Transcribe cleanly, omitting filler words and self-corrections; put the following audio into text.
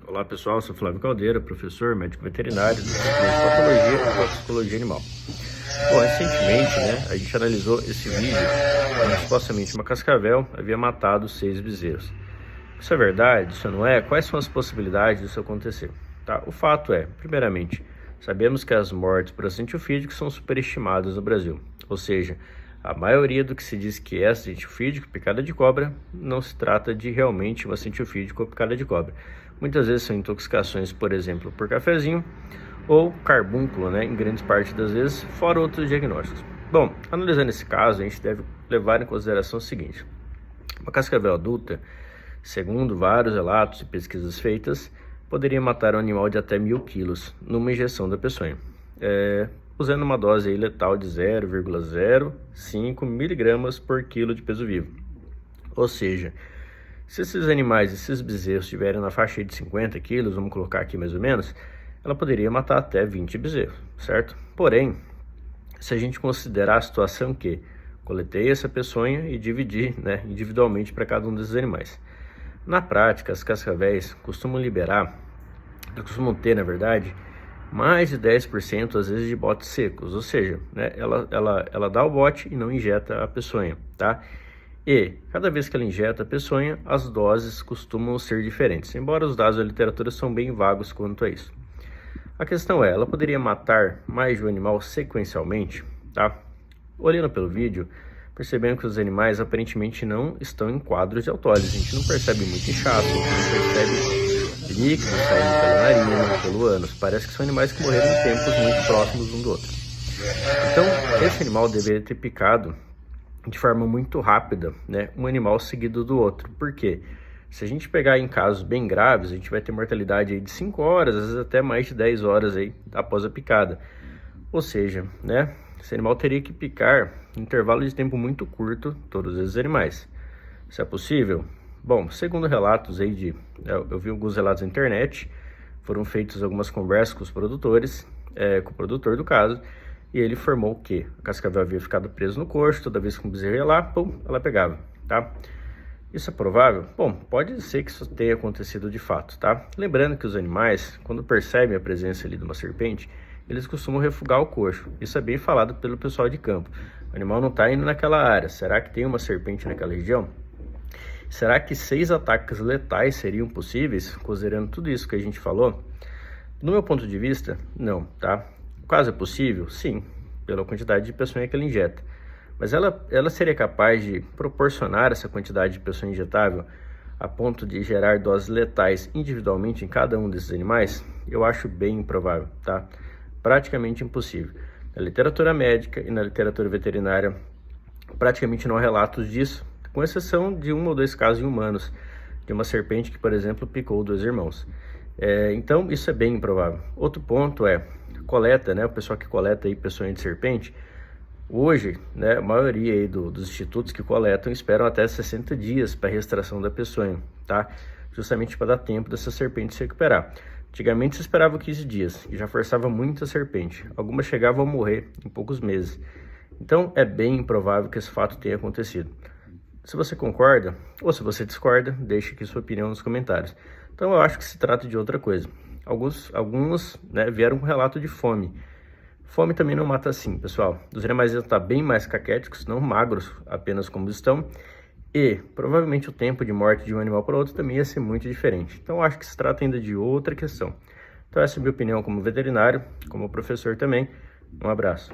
Olá pessoal, sou Flávio Caldeira, professor, médico veterinário, disciplina de patologia e toxicologia animal. Bom, recentemente, a gente analisou esse vídeo onde supostamente uma cascavel havia matado 6 bezerros. Isso é verdade? Isso não é? Quais são as possibilidades disso acontecer? Tá? O fato é, primeiramente, sabemos que as mortes por acidente ofídico são superestimadas no Brasil, ou seja, a maioria do que se diz que é acidente ofídico, picada de cobra, não se trata de realmente um acidente ofídico ou picada de cobra. Muitas vezes são intoxicações, por exemplo, por cafezinho ou carbúnculo, em grandes partes das vezes, fora outros diagnósticos. Bom, analisando esse caso, a gente deve levar em consideração o seguinte: uma cascavel adulta, segundo vários relatos e pesquisas feitas, poderia matar um animal de até 1.000 quilos numa injeção da peçonha, usando uma dose aí letal de 0,05 miligramas por quilo de peso vivo. Ou seja, se esses animais, esses bezerros, estiverem na faixa de 50 quilos, vamos colocar aqui mais ou menos, ela poderia matar até 20 bezerros, certo? Porém, se a gente considerar a situação que coletei essa peçonha e dividi individualmente para cada um desses animais. Na prática, as cascavéis costumam ter, na verdade, mais de 10% às vezes de botes secos, ou seja, ela dá o bote e não injeta a peçonha, tá? E cada vez que ela injeta a peçonha, as doses costumam ser diferentes, embora os dados da literatura são bem vagos quanto a isso. A questão é, ela poderia matar mais de um animal sequencialmente, tá? Olhando pelo vídeo, percebendo que os animais aparentemente não estão em quadros de autólise. A gente não percebe muito inchaço, a gente não percebe líquido saindo pela narina, pelo ânus. Parece que são animais que morreram em tempos muito próximos um do outro. Então, esse animal deveria ter picado de forma muito rápida, um animal seguido do outro. Por quê? Se a gente pegar em casos bem graves, a gente vai ter mortalidade aí de 5 horas, às vezes até mais de 10 horas aí após a picada. Ou seja, esse animal teria que picar em intervalo de tempo muito curto todos esses animais. Se é possível? Bom, segundo relatos aí eu vi alguns relatos na internet, foram feitas algumas conversas com os produtores, com o produtor do caso, e ele informou que a cascavel havia ficado presa no coxo, toda vez que um bezerro ia lá, pum, ela pegava, tá? Isso é provável? Bom, pode ser que isso tenha acontecido de fato, tá? Lembrando que os animais, quando percebem a presença ali de uma serpente, eles costumam refugar o coxo. Isso é bem falado pelo pessoal de campo. O animal não está indo naquela área. Será que tem uma serpente naquela região? Será que 6 ataques letais seriam possíveis, considerando tudo isso que a gente falou? Do meu ponto de vista, não, tá? O caso é possível? Sim, pela quantidade de peçonha que ela injeta. Mas ela seria capaz de proporcionar essa quantidade de peçonha injetável a ponto de gerar doses letais individualmente em cada um desses animais? Eu acho bem improvável, tá? Praticamente impossível. Na literatura médica e na literatura veterinária, praticamente não há relatos disso, com exceção de 1 ou 2 casos em humanos, de uma serpente que, por exemplo, picou 2 irmãos. Então, isso é bem improvável. Outro ponto é coleta, o pessoal que coleta aí peçonha de serpente. Hoje, a maioria aí dos institutos que coletam esperam até 60 dias para a extração da peçonha, tá? Justamente para dar tempo dessa serpente se recuperar. Antigamente se esperava 15 dias e já forçava muito a serpente. Algumas chegavam a morrer em poucos meses. Então é bem improvável que esse fato tenha acontecido. Se você concorda ou se você discorda, deixe aqui sua opinião nos comentários. Então eu acho que se trata de outra coisa. Alguns vieram com relato de fome. Fome também não mata assim, pessoal. Os animais iam estar bem mais caquéticos, não magros apenas como estão. E provavelmente o tempo de morte de um animal para outro também ia ser muito diferente. Então eu acho que se trata ainda de outra questão. Então essa é a minha opinião como veterinário, como professor também. Um abraço.